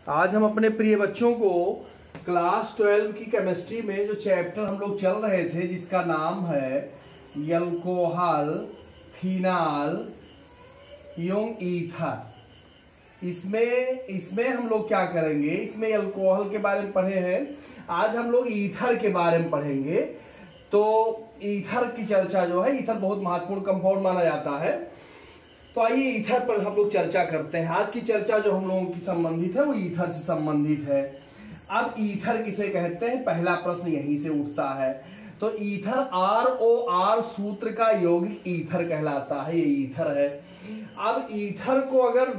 आज हम अपने प्रिय बच्चों को क्लास 12 की केमिस्ट्री में जो चैप्टर हम लोग चल रहे थे जिसका नाम है एल्कोहल फिनाल एवं ईथर, इसमें हम लोग क्या करेंगे। इसमें एल्कोहल के बारे में पढ़े हैं, आज हम लोग ईथर के बारे में पढ़ेंगे। तो ईथर की चर्चा जो है, ईथर बहुत महत्वपूर्ण कंपाउंड माना जाता है। तो आइए ईथर पर हम लोग चर्चा करते हैं। आज की चर्चा जो हम लोगों की संबंधित है वो ईथर से संबंधित है। अब ईथर किसे कहते हैं, पहला प्रश्न यहीं से उठता है। तो ईथर ROR सूत्र का यौगिक ईथर कहलाता है, ये ईथर है। अब ईथर को अगर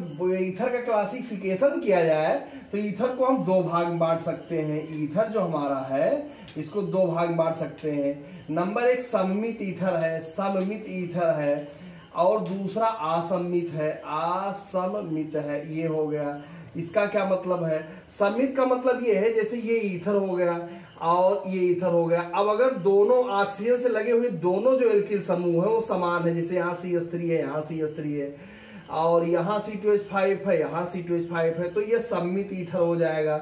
ईथर का क्लासिफिकेशन किया जाए तो ईथर को हम दो भाग में बांट सकते हैं। ईथर जो हमारा है इसको दो भाग में बांट सकते हैं। नंबर एक सममित ईथर है, सममित ईथर है, और दूसरा असममित है, असममित है। ये हो गया। इसका क्या मतलब है, सममित का मतलब ये है जैसे ये ईथर हो गया और ये ईथर हो गया। अब अगर दोनों ऑक्सीजन से लगे हुए दोनों जो एल्किल समूह है वो समान है, जैसे यहाँ CH3 है, यहाँ CH3 है और यहाँ C2H5 है, यहाँ C2H5 है, तो ये सममित ईथर हो जाएगा।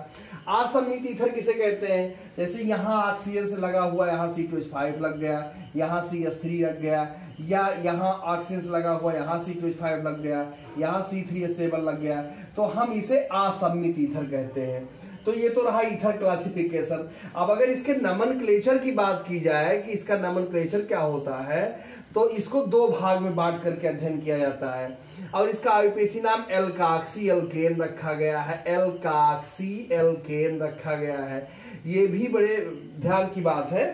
असममित ईथर किसे कहते हैं, जैसे यहाँ ऑक्सीजन से लगा हुआ यहाँ C2H5 लग गया, यहाँ CH3 लग गया, या यहाँ ऑक्सीजन से लगा हुआ यहाँ C2H5 लग गया, यहाँ C3H7 लग गया, तो हम इसे असममित ईथर कहते हैं। तो ये तो रहा ईथर क्लासिफिकेशन। अब अगर इसके नोमेनक्लेचर की बात की जाए कि इसका नोमेनक्लेचर क्या होता है, तो इसको दो भाग में बांट करके अध्ययन किया जाता है और इसका आईयूपीएसी नाम एल्काक्सी एल्केन रखा गया है। एल्काक्सी एल्केन रखा गया है। ये भी बड़े ध्यान की बात है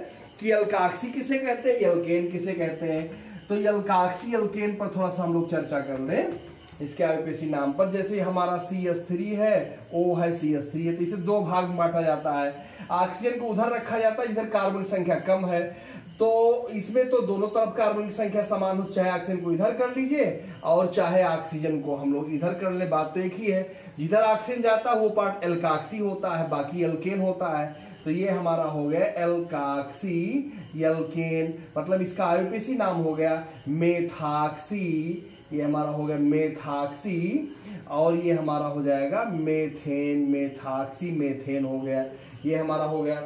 कि एल्काक्सी किसे कहते हैं, एल्केन किसे कहते हैं। तो एल्काक्सी एल्केन पर थोड़ा सा हम लोग चर्चा कर लें इसके आईयूपीएसी नाम पर। जैसे हमारा CH3 है, O है, CH3 है, तो इसे दो भाग में बांटा जाता है। ऑक्सीजन को उधर रखा जाता है जिधर कार्बन की संख्या कम है, तो इसमें तो दोनों तरफ कार्बन की संख्या समान हो, चाहे ऑक्सीजन को इधर कर लीजिए और चाहे ऑक्सीजन को हम लोग इधर कर ले, बात तो एक ही है। जिधर ऑक्सीजन जाता है वो पार्ट एल्काक्सी होता है, बाकी एल्केन होता है। तो ये हमारा हो गया एल्काक्सी एल्केन, मतलब इसका आईयूपीएसी नाम हो गया मेथॉक्सी। ये हमारा हो गया मेथॉक्सी और ये हमारा हो जाएगा मेथेन, मेथॉक्सी मेथेन हो गया। ये हमारा हो गया।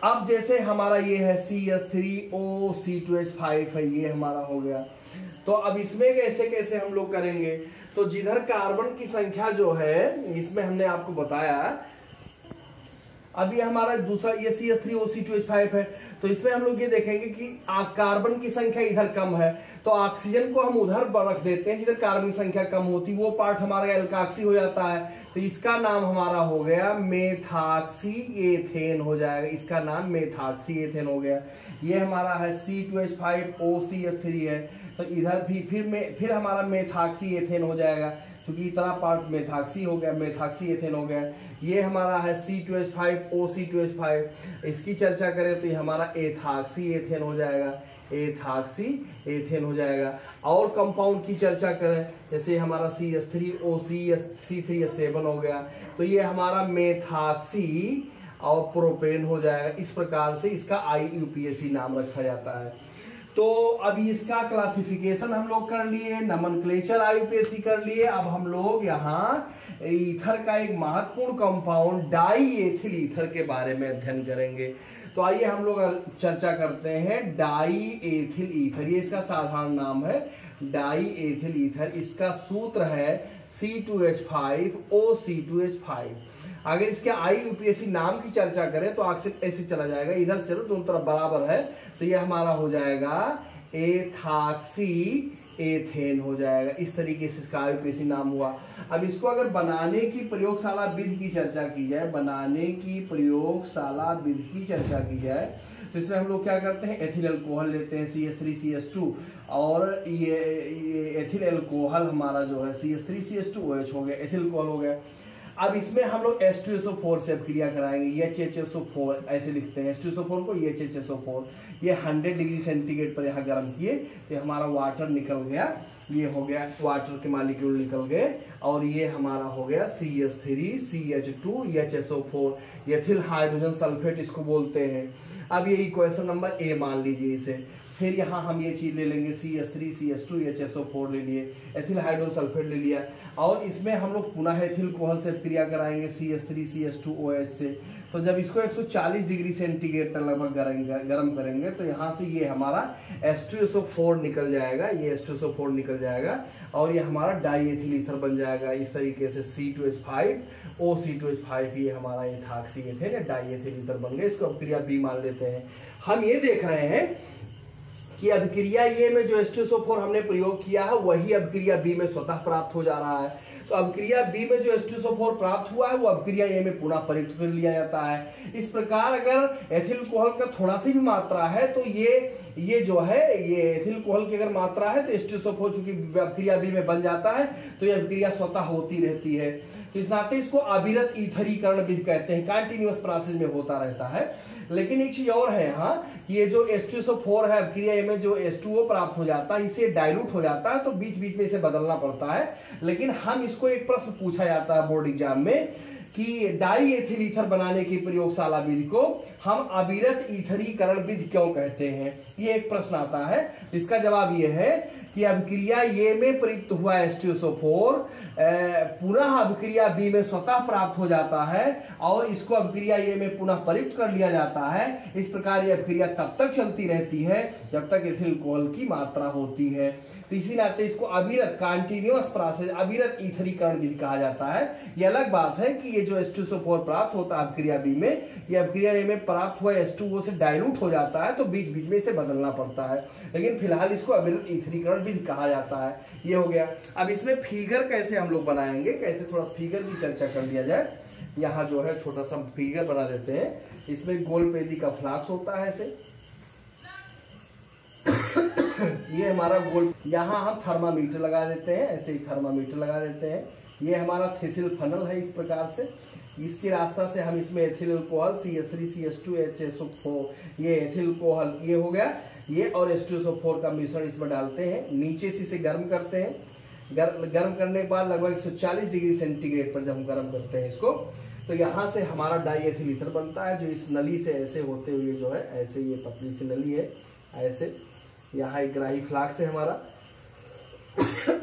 अब जैसे हमारा ये है CH3O C2H5 है, ये हमारा हो गया। तो अब इसमें कैसे कैसे हम लोग करेंगे, तो जिधर कार्बन की संख्या जो है इसमें हमने आपको बताया, अब ये हमारा दूसरा ये CH3O C2H5 है, तो इसमें हम लोग ये देखेंगे कि कार्बन की संख्या इधर कम है तो ऑक्सीजन को हम उधर रख देते हैं जिधर कार्बन की संख्या कम होती, वो पार्ट हमारा एल्काक्सी हो जाता है। तो इसका नाम हमारा हो गया मेथॉक्सी एथेन हो जाएगा। इसका नाम मेथॉक्सी एथेन हो गया। ये हमारा है C2H5O CH3 है, तो इधर भी फिर हमारा मेथॉक्सी एथेन हो जाएगा, क्योंकि इतना पार्ट मेथॉक्सी हो गया, मेथॉक्सी एथेन हो गया। ये हमारा है C2H5O C2H5, इसकी चर्चा करें तो ये हमारा एथॉक्सी एथेन हो जाएगा, एथॉक्सी एथेन हो जाएगा। और कंपाउंड की चर्चा करें जैसे हमारा CH3O C3H7 हो गया, तो ये हमारा मेथॉक्सी और प्रोपेन हो जाएगा। इस प्रकार से इसका आईयूपीएसी नाम रखा जाता है। तो अभी इसका क्लासिफिकेशन हम लोग कर लिए, नोमेनक्लेचर आईयूपीएसी कर लिए। अब हम लोग यहाँ ईथर का एक महत्वपूर्ण कंपाउंड डाई एथिल ईथर के बारे में अध्ययन करेंगे। तो आइए हम लोग चर्चा करते हैं डाई एथिल ईथर। ये इसका साधारण नाम है डाई एथिल ईथर। इसका सूत्र है C2H5O C2H5। अगर इसके आईयूपीएसी नाम की चर्चा करें तो अक्सर ऐसे चला जाएगा, इधर से दोनों तरफ बराबर है, तो ये हमारा हो जाएगा एथॉक्सी एथेन हो जाएगा। इस तरीके से इसका आईयूपीएसी नाम हुआ। अब इसको अगर बनाने की प्रयोगशाला विधि की चर्चा की जाए, बनाने की प्रयोगशाला विधि की चर्चा की जाए, तो इसमें हम लोग क्या करते हैं, एथिल अल्कोहल लेते हैं CH3CH2, और ये एथिल अल्कोहल हमारा जो है CH3CH2OH हो गया, एथिल अल्कोहल हो गया। अब इसमें हम लोग H2SO4 से क्रिया कराएंगे। HHSO4 ऐसे लिखते हैं, H2SO4 को HHSO4। ये 100 डिग्री सेंटीग्रेड पर यहाँ गर्म किए तो हमारा वाटर निकल गया, ये हो गया वाटर के मालिक्यूल निकल गए, और ये हमारा हो गया CH3CH2HSO4, एथिल हाइड्रोजन सल्फेट इसको बोलते हैं। अब ये इक्वेशन नंबर A मान लीजिए इसे। फिर यहाँ हम ये चीज ले लेंगे CH3 CH2 HSO4 ले लिए, एथिल हाइड्रोसल्फेट ले लिया, और इसमें हम लोग पुनः एथिल कोहल से क्रिया कराएंगे CH3 CH2OH से। तो जब इसको 140 डिग्री सेंटीग्रेड तक लगभग गर्म करेंगे तो यहाँ से ये हमारा H2SO4 निकल जाएगा, ये H2SO4 निकल जाएगा और ये हमारा डाई एथिल ईथर बन जाएगा इस तरीके से C2H5 OC2H5, ये हमारा इथाक्सी एथिल या डाई एथिल ईथर बन गया। इसको अभिक्रिया B मान लेते हैं। हम ये देख रहे हैं कि अभिक्रिया ए में जो H2SO4 हमने प्रयोग किया है वही अभिक्रिया B में स्वतः प्राप्त हो जा रहा है। तो अभिक्रिया B में जो H2SO4 प्राप्त हुआ है वो अभिक्रिया ए में पुनः प्रयुक्त कर लिया जाता है। इस प्रकार अगर एथिल कोहल का थोड़ा सी भी मात्रा है तो ये जो है ये एथिल कोहल की अगर मात्रा है तो H2SO4 चूंकि अभिक्रिया B में बन जाता है तो ये अभिक्रिया स्वतः होती रहती है। तो इस नाते इसको अविरत ईथरीकरण विधि कहते हैं, कंटिन्यूअस प्रोसेस में होता रहता है। लेकिन एक चीज और है यहाँ कि ये जो H2SO4 है अभिक्रिया ए में जो H2O प्राप्त हो जाता है इसे डाइल्यूट हो जाता है तो बीच बीच में इसे बदलना पड़ता है। लेकिन हम इसको एक प्रश्न पूछा जाता है बोर्ड एग्जाम में कि डाई एथिल ईथर बनाने की प्रयोगशाला विधि को हम अविरत ईथरीकरण विधि क्यों कहते हैं, ये एक प्रश्न आता है। इसका जवाब ये है कि अभिक्रिया ए में प्रयुक्त हुआ H2SO4 पुनः अभिक्रिया B में स्वतः प्राप्त हो जाता है और इसको अभिक्रिया ए में पुनः प्रयुक्त कर लिया जाता है। इस प्रकार यह अभिक्रिया तब तक चलती रहती है जब तक एथिल कोहल की मात्रा होती है। तो इसी नाते इसको अविरत कंटिन्यूअस प्रोसेस अविरत ईथरीकरण विधि कहा जाता है। ये अलग बात है कि ये जो H2SO4 प्राप्त होता है अभिक्रिया B में, ये अभिक्रिया ए में प्राप्त हुआ H2O से डाइल्यूट हो जाता है तो बीच बीच में इसे बदलना पड़ता है। लेकिन फिलहाल इसको अविरत ईथरीकरण विधि कहा जाता है। ये हो गया। अब इसमें फिगर कैसे हम लोग बनाएंगे, कैसे थोड़ा फिगर की चर्चा कर लिया जाए। यहाँ जो है छोटा सा फिगर बना देते हैं। इसमें गोलपेदी का फ्लाक्स होता है ऐसे ये हमारा गोल, यहाँ हम थर्मामीटर लगा देते हैं, ऐसे ही थर्मामीटर लगा देते हैं। ये हमारा थिसिल फनल है इस प्रकार से, इसके रास्ता से हम इसमें ethyl alcohol CH3 CH2 HSO4 ये एथिल कोहल ये हो गया ये और H2SO4 का मिश्रण इसमें डालते हैं। नीचे से इसे गर्म करते हैं। गर्म करने के बाद लगभग 140 डिग्री सेंटीग्रेड पर जब हम गर्म करते हैं इसको तो यहाँ से हमारा डाई एथिल ईथर बनता है जो इस नली से ऐसे होते हुए जो है ऐसे ये पतली सी नली है ऐसे, यहाँ एक ग्राही फ्लाक्स है हमारा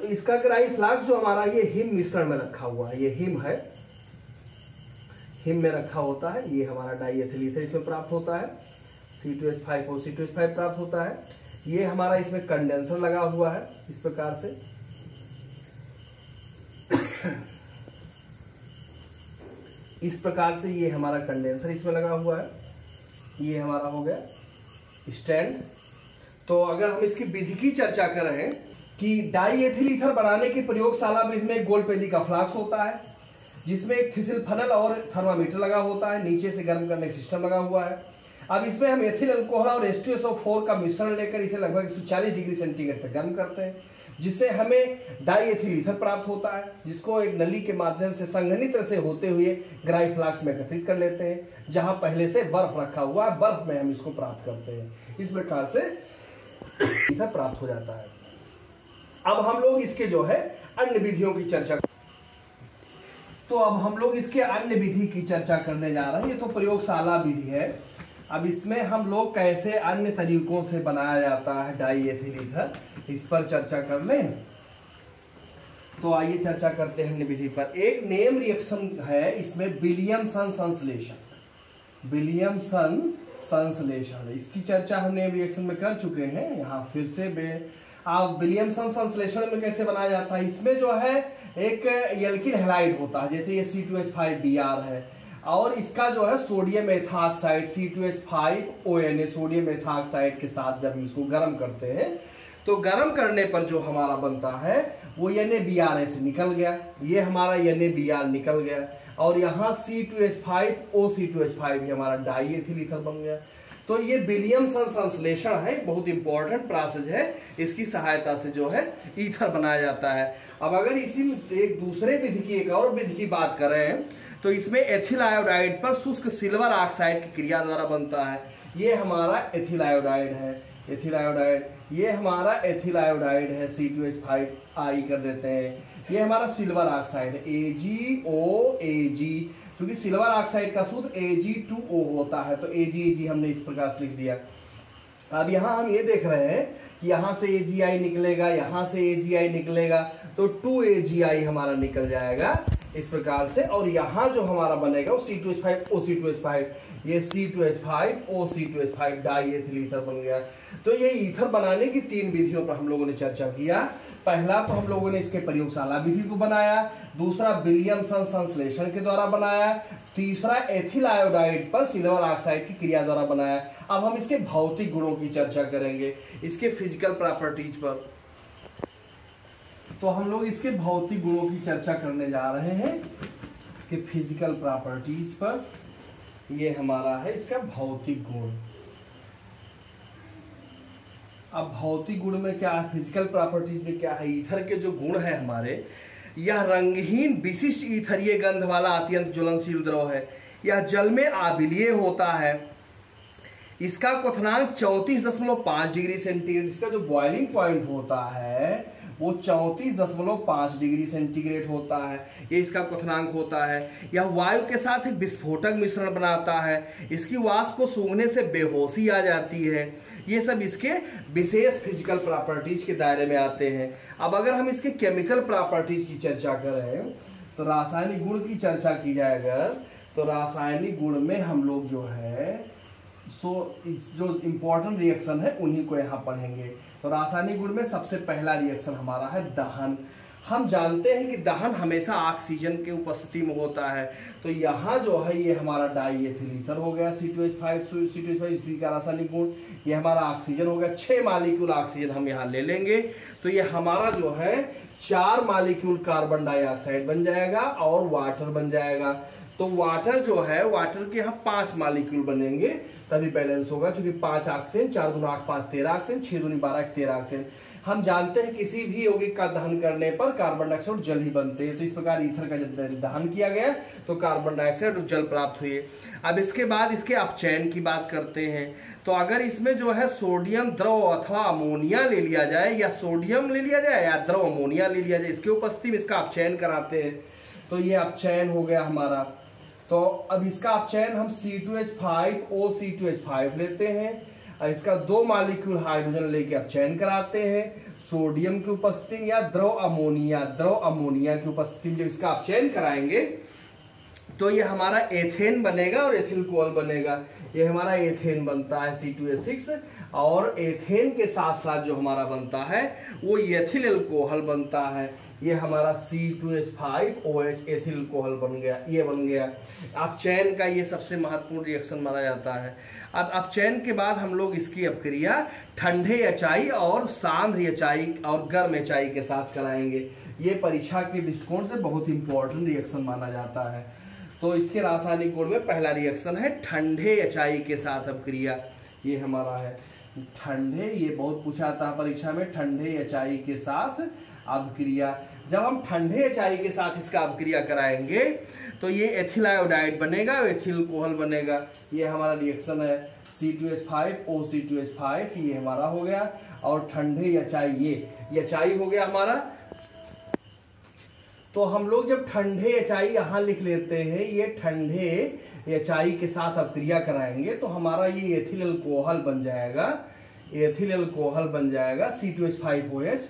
इसका ग्राही फ्लाक्स जो हमारा ये हिम मिश्रण में रखा हुआ है, ये हिम है, हिम में रखा होता है। ये हमारा डाई एथिल ईथर इसमें प्राप्त होता है, C2H5 और C2H5 प्राप्त होता है। ये हमारा इसमें कंडेंसर लगा हुआ है इस प्रकार से इस प्रकार से ये हमारा कंडेंसर इसमें लगा हुआ है। ये हमारा हो गया स्टैंड। तो अगर हम इसकी विधि की चर्चा करें कि डाई एथिल ईथर बनाने की प्रयोगशाला विधि में गोलपेदी का फ्लाक्स होता है जिसमें एक थिसिल फनल और थर्मामीटर लगा होता है, नीचे से गर्म करने का सिस्टम लगा हुआ है। अब इसमें हम एथिल अल्कोहल और H2SO4 का मिश्रण लेकर इसे लगभग 140 डिग्री सेंटीग्रेड तक गर्म करते हैं जिससे हमें डाई एथिल ईथर प्राप्त होता है जिसको एक नली के माध्यम से संघनित्र से होते हुए ग्राही फ्लाक्स में एकत्रित कर लेते हैं जहां पहले से बर्फ रखा हुआ है, बर्फ में हम इसको प्राप्त करते हैं। इस प्रकार से ईथर प्राप्त हो जाता है। अब हम लोग इसके जो है अन्य विधियों की चर्चा अन्य विधि की चर्चा करने जा रहे हैं। ये तो प्रयोगशाला विधि है। अब इसमें हम लोग कैसे अन्य तरीकों से बनाया जाता है डाई एथिल ईथर, इस पर चर्चा कर लें। तो आइए चर्चा करते हैं अन्य विधि पर। एक नेम रिएक्शन है इसमें विलियमसन संश्लेषण, विलियमसन संश्लेषण, इसकी चर्चा हम नेम रिएक्शन में कर चुके हैं। यहाँ फिर से आप विलियमसन संश्लेषण में कैसे बनाया जाता है, इसमें जो है एक एल्किल हैलाइड होता है जैसे ये C2H5Br है और इसका जो है sodium ethoxide C2H5ONA sodium ethoxide के साथ जब इसको गर्म करते हैं तो गर्म करने पर जो हमारा बनता है वो NaBr ऐसे निकल गया, ये हमारा NaBr निकल गया और यहाँ C2H5OC2H5 भी हमारा डाई एथिल ईथर बन गया। तो ये विलियमसन संश्लेषण है, बहुत इंपॉर्टेंट प्रोसेस है। इसकी सहायता से जो है ईथर बनाया जाता है। अब अगर इसी एक दूसरे विधि की एक और विधि की बात करें तो इसमें एथिल आयोडाइड पर शुष्क सिल्वर ऑक्साइड की क्रिया द्वारा बनता है। ये हमारा एथिल आयोडाइड है, एथिल आयोडाइड, ये हमारा एथिल आयोडाइड है C2H5I कर देते हैं। ये हमारा सिल्वर ऑक्साइड है AgOAg, क्योंकि सिल्वर ऑक्साइड का सूत्र Ag2O होता है तो Ag हमने इस प्रकार से लिख दिया। अब यहाँ हम ये देख रहे हैं कि यहाँ से AgI निकलेगा, यहाँ से AgI निकलेगा, तो 2AgI हमारा निकल जाएगा इस प्रकार से। और यहाँ जो हमारा बनेगा वो C2H5OC2H5, ये C2H5OC2H5 डाई एथिल ईथर बन गया। तो ये ईथर बनाने की 3 विधियों पर हम लोगों ने चर्चा किया। पहला तो हम लोगों ने इसके प्रयोगशाला विधि को बनाया, दूसरा विलियमसन संश्लेषण के द्वारा बनाया, तीसरा एथिल आयोडाइड पर सिल्वर ऑक्साइड की क्रिया द्वारा बनाया। अब हम इसके भौतिक गुणों की चर्चा करेंगे, इसके फिजिकल प्रॉपर्टीज पर। तो हम लोग इसके भौतिक गुणों की चर्चा करने जा रहे हैं, इसके फिजिकल प्रॉपर्टीज पर। ये हमारा है इसका भौतिक गुण। अब भौतिक गुण में क्या है, फिजिकल प्रॉपर्टीज में क्या है, ईथर के जो गुण है हमारे, यह रंगहीन विशिष्ट ईथरीय गंध वाला अत्यंत ज्वलनशील द्रव है। यह जल में आबिलीय होता है। इसका क्वथनांक 34.5 डिग्री सेंटीग्रेड, इसका जो बॉइलिंग पॉइंट होता है वो 34.5 डिग्री सेंटीग्रेड होता है, ये इसका क्वथनांक होता है। यह वायु के साथ एक विस्फोटक मिश्रण बनाता है। इसकी वाष्प को सूंघने से बेहोशी आ जाती है। ये सब इसके विशेष फिजिकल प्रॉपर्टीज के दायरे में आते हैं। अब अगर हम इसके केमिकल प्रॉपर्टीज की चर्चा करें तो रासायनिक गुण की चर्चा की जाए अगर, तो रासायनिक गुण में हम लोग जो है जो इंपॉर्टेंट रिएक्शन है उन्हीं को यहाँ पढ़ेंगे। तो रासायनिक गुण में सबसे पहला रिएक्शन हमारा है दहन। हम जानते हैं कि दहन हमेशा ऑक्सीजन के उपस्थिति में होता है। तो यहाँ जो है ये हमारा डाई एथिल ईथर हो गया C2H5 इसी का रासायनिक गुण। ये हमारा ऑक्सीजन हो गया, 6 मॉलिक्यूल ऑक्सीजन हम यहाँ ले लेंगे, तो ये हमारा जो है 4 मॉलिक्यूल कार्बन डाइऑक्साइड बन जाएगा और वाटर बन जाएगा। तो वाटर जो है, वाटर के यहाँ 5 मॉलिक्यूल बनेंगे तभी बैलेंस होगा, क्योंकि 5 ऑक्सीजन, 4 दूनी 8 5 13 ऑक्सीजन, 6 दूनी 12 13 ऑक्सीजन। हम जानते हैं किसी भी यौगिक का दहन करने पर कार्बन डाइऑक्साइड जल ही बनते हैं। तो इस प्रकार ईथर का जब दहन किया गया तो कार्बन डाइऑक्साइड और जल प्राप्त हुए। अब इसके बाद इसके अपचयन की बात करते हैं। तो अगर इसमें जो है सोडियम द्रव अथवा अमोनिया ले लिया जाए, या सोडियम ले लिया जाए या द्रव अमोनिया ले लिया जाए, इसके उपस्थिति में इसका अपचयन कराते हैं। तो ये अपचयन हो गया हमारा। तो अब इसका अपचयन हम C2H5OC2H5 लेते हैं, इसका 2 मॉलिक्यूल हाइड्रोजन लेके अपचयन कराते हैं सोडियम की उपस्थिति या द्रव अमोनिया की उपस्थिति में। जब इसका अपचयन कराएंगे तो ये हमारा एथेन बनेगा और एथिल कोहल बनेगा। ये हमारा एथेन बनता है C2H6, और एथेन के साथ साथ जो हमारा बनता है वो एथिल अल्कोहल बनता है। ये हमारा C2H5OH एथिल अल्कोहल बन गया, ये बन गया। अपचयन का ये सबसे महत्वपूर्ण रिएक्शन माना जाता है। अब अपचयन के बाद हम लोग इसकी अपक्रिया ठंडे एचआई और सांद्र एचआई और गर्म एचआई के साथ कराएंगे। ये परीक्षा के दृष्टिकोण से बहुत इंपॉर्टेंट रिएक्शन माना जाता है। तो इसके रासायनिक गुण में पहला रिएक्शन है ठंडे एचआई के साथ अपक्रिया। ये हमारा है ठंडे, ये बहुत पूछा था परीक्षा में, ठंडे एचआई के साथ अपक्रिया। जब हम ठंडे एचआई के साथ इसका अपक्रिया कराएंगे तो ये एथिल आयोडाइड बनेगा, एथिल कोहल बनेगा। ये हमारा रिएक्शन है C2H5OC2H5, ये हमारा हो गया। और ठंडे एचआई, ये एचआई हो गया हमारा। तो हम लोग जब ठंडे एचआई यहाँ लिख लेते हैं, ये ठंडे एचआई के साथ अपक्रिया कराएंगे तो हमारा ये एथिल अल्कोहल बन जाएगा, एथिल अल्कोहल बन जाएगा C2H5OH,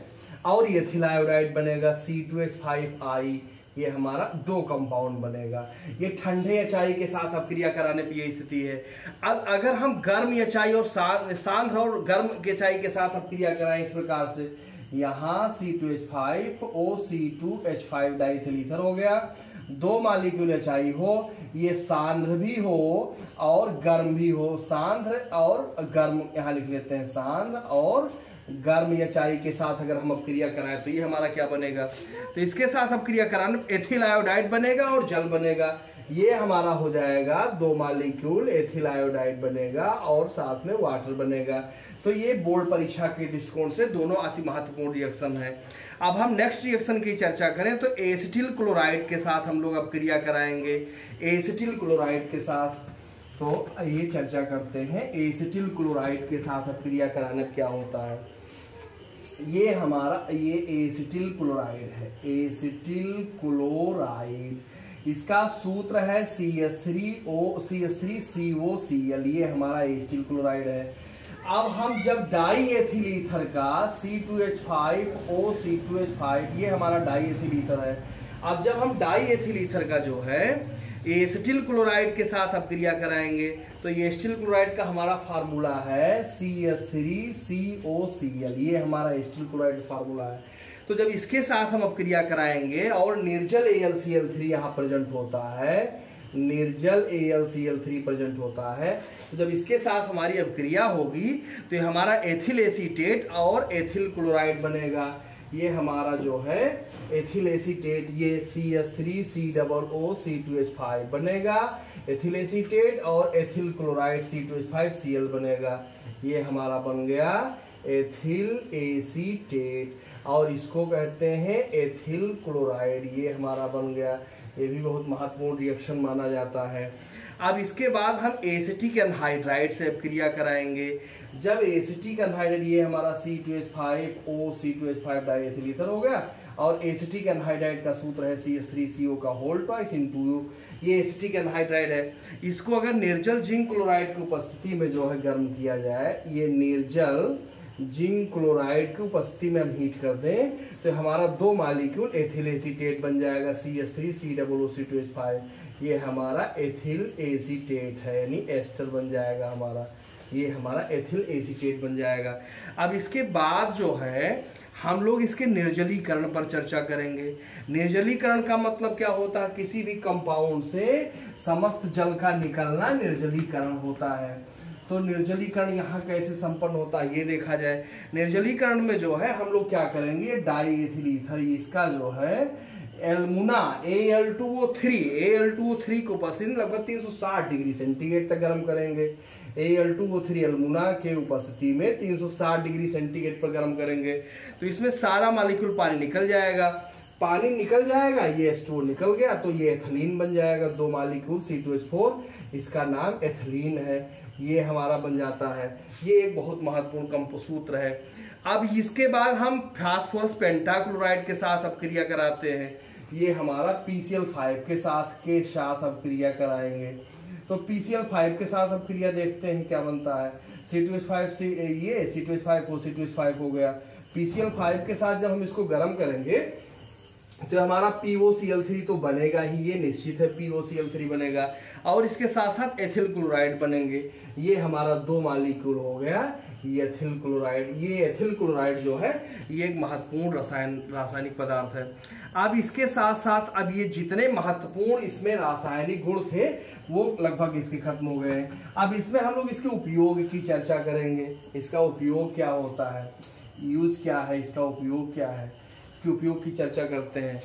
और एथिल आयोडाइड बनेगा C2H5I। ये हमारा 2 कंपाउंड बनेगा। ये ठंडे एचआई के साथ अपक्रिया कराने पर ये स्थिति है। अब अगर हम गर्म एचआई और सांद्र और गर्म एचआई के साथ अपक्रिया कराएं इस प्रकार से, यहाँ C2H5OC2H5 डाइथिल ईथर हो गया, 2 मॉलिक्यूल एचआई हो, ये सांद्र भी हो और गर्म भी हो, सांद्र और गर्म यहाँ लिख लेते हैं, सांद्र और गर्म एचआई के साथ अगर हम अपक्रिया कराएं तो ये हमारा क्या बनेगा, तो इसके साथ अपक्रिया कराने एथिल आयोडाइड बनेगा और जल बनेगा। ये हमारा हो जाएगा 2 मॉलिक्यूल एथिल आयोडाइड बनेगा और साथ में वाटर बनेगा। तो ये बोर्ड परीक्षा के दृष्टिकोण से दोनों अति महत्वपूर्ण रिएक्शन है। अब हम नेक्स्ट रिएक्शन की चर्चा करें तो एसिटिल क्लोराइड के साथ हम लोग अपक्रिया कराएंगे। एसिटिल क्लोराइड के साथ तो ये चर्चा करते हैं, एसिटिल क्लोराइड के साथ अपक्रिया कराने क्या होता है। ये हमारा ये एसिटिल क्लोराइड है, एसिटिल क्लोराइड, इसका सूत्र है CH3COCl। ये हमारा एसिटिल क्लोराइड है। अब हम जब डाई एथिल ईथर का C2H5O C2H5 ये हमारा डाई एथिल ईथर है। अब जब हम डाई एथिल ईथर का जो है एसिटिल क्लोराइड के साथ अपक्रिया कराएंगे तो ये एसिटिल क्लोराइड का हमारा फार्मूला है CH3COCl, ये हमारा एसिटिल क्लोराइड फार्मूला है। तो जब इसके साथ हम अपक्रिया कराएंगे और निर्जल AlCl3 यहाँ प्रेजेंट होता है, निर्जल AlCl3 प्रेजेंट होता है, तो जब इसके साथ हमारी अपक्रिया होगी तो ये हमारा एथिल एसीटेट और एथिल क्लोराइड बनेगा। ये हमारा जो है एथिल एसीटेट, ये CH3COO C2H5 बनेगा, एथिल एसीटेट और एथिल क्लोराइड C2H5Cl बनेगा। ये हमारा बन गया एथिल एसीटेट और इसको कहते हैं एथिल क्लोराइड, ये हमारा बन गया। ये भी बहुत महत्वपूर्ण रिएक्शन माना जाता है। अब इसके बाद हम एसिटिक एनहाइड्राइड से अपक्रिया कराएंगे। जब एसिटिक एनहाइड्राइड, ये हमारा C2H5O C2H5 डाइएथिल ईथर हो गया और एसिटिक एनहाइड्राइड का सूत्र है CH3CO का होल ट्वाइस इनटू, ये एसिटिक एनहाइड्राइड है। इसको अगर निर्जल जिंक क्लोराइड की उपस्थिति में जो है गर्म किया जाए, ये निर्जल जिंक क्लोराइड की उपस्थिति में हम हीट कर दें तो हमारा 2 मॉलिक्यूल एथिल एसीटेट बन जाएगा CH3COO-C2H5, ये हमारा एथिल एसीटेट है, यानी एस्टर बन जाएगा हमारा, ये हमारा एथिल एसीटेट बन जाएगा। अब इसके बाद जो है हम लोग इसके निर्जलीकरण पर चर्चा करेंगे। निर्जलीकरण का मतलब क्या होता है? किसी भी कंपाउंड से समस्त जल का निकलना निर्जलीकरण होता है। तो निर्जलीकरण यहाँ कैसे संपन्न होता है ये देखा जाए। निर्जलीकरण में जो है हम लोग क्या करेंगे, डाई एथिल ईथर, इसका जो है एल्मुना Al2O3 को उपस्थिति लगभग 360 डिग्री सेंटीग्रेड तक गर्म करेंगे। Al2O3 एल्मुना के उपस्थिति में 360 डिग्री सेंटीग्रेड पर गर्म करेंगे तो इसमें सारा मॉलिक्यूल पानी निकल जाएगा। पानी निकल जाएगा, ये H2O निकल गया तो ये एथिलीन बन जाएगा। 2 मॉलिक्यूल C2H4, इसका नाम एथिलीन है, ये हमारा बन जाता है। ये एक बहुत महत्वपूर्ण कंपोसूत्र है। अब इसके बाद हम फास्फोरस पेंटाक्लोराइड के साथ अपक्रिया कराते हैं। ये हमारा PCl5 के साथ अपक्रिया कराएंगे। तो PCl5 के साथ अपक्रिया देखते हैं क्या बनता है। C2H5 से ये C2H5 C2H5 हो गया। PCl5 के साथ जब हम इसको गर्म करेंगे तो हमारा POCl3 तो बनेगा ही, ये निश्चित है POCl3 बनेगा और इसके साथ साथ एथिल क्लोराइड बनेंगे। ये हमारा 2 मॉलिक्यूल हो गया ये एथिल क्लोराइड। ये एथिल क्लोराइड जो है ये एक महत्वपूर्ण रासायनिक पदार्थ है। अब इसके साथ साथ अब ये जितने महत्वपूर्ण इसमें रासायनिक गुण थे वो लगभग इसके खत्म हो गए। अब इसमें हम लोग इसके उपयोग की चर्चा करेंगे। इसका उपयोग क्या होता है, यूज क्या है, इसका उपयोग क्या है, इसके उपयोग की चर्चा करते हैं।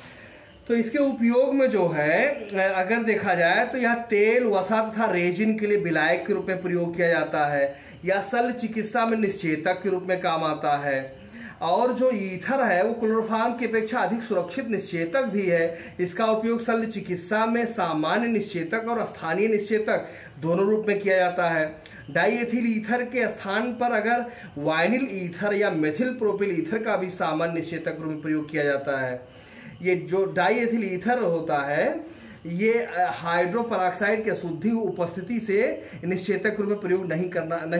तो इसके उपयोग में जो है अगर देखा जाए तो यह तेल, वसा तथा रेजिन के लिए विलायक के रूप में प्रयोग किया जाता है या शल्य चिकित्सा में निश्चेतक के रूप में काम आता है। और जो ईथर है वो क्लोरोफॉर्म की अपेक्षा अधिक सुरक्षित निश्चेतक भी है। इसका उपयोग शल्य चिकित्सा में सामान्य निश्चेतक और स्थानीय निश्चेतक दोनों रूप में किया जाता है। डाईएथिल ईथर के स्थान पर अगर वाइनिल ईथर या मेथिल प्रोपिल ईथर का भी सामान्य निश्चेतक रूप में प्रयोग किया जाता है। ये जो डाईएथिल ईथर होता है ये हाइड्रोपरऑक्साइड की अशुद्धि उपस्थिति से निश्चेतक रूप में प्रयोग नहीं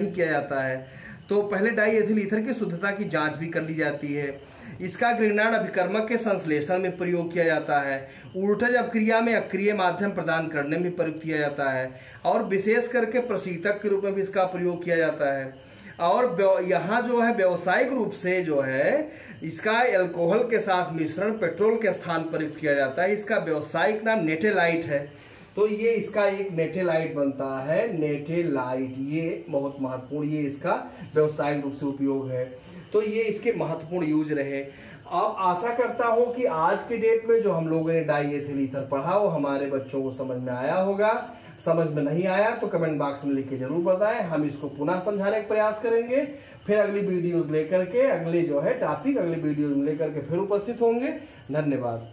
किया जाता है। तो पहले डाईएथिल ईथर की शुद्धता की जांच भी कर ली जाती है। इसका ग्रिग्नार्ड अभिकर्मक के संश्लेषण में प्रयोग किया जाता है। ऊर्ध्वज अपक्रिया में अक्रिय माध्यम प्रदान करने में प्रयोग किया जाता है और विशेष करके प्रशीतक के रूप में भी इसका प्रयोग किया जाता है। और यहाँ जो है व्यावसायिक रूप से जो है इसका अल्कोहल के साथ मिश्रण पेट्रोल के स्थान पर किया जाता है। इसका व्यावसायिक नाम नेटेलाइट है। तो ये इसका एक नेटेलाइट बनता है, नेटेलाइट, ये बहुत महत्वपूर्ण, ये इसका व्यावसायिक रूप से उपयोग है। तो ये इसके महत्वपूर्ण यूज रहे। अब आशा करता हूं कि आज के डेट में जो हम लोगों ने डाईएथिल ईथर पढ़ा वो हमारे बच्चों को समझ में आया होगा। समझ में नहीं आया तो कमेंट बॉक्स में लिख के जरूर बताएं, हम इसको पुनः समझाने का प्रयास करेंगे। फिर अगली वीडियोस लेकर के अगले जो है टॉपिक अगली वीडियोस में लेकर के फिर उपस्थित होंगे। धन्यवाद।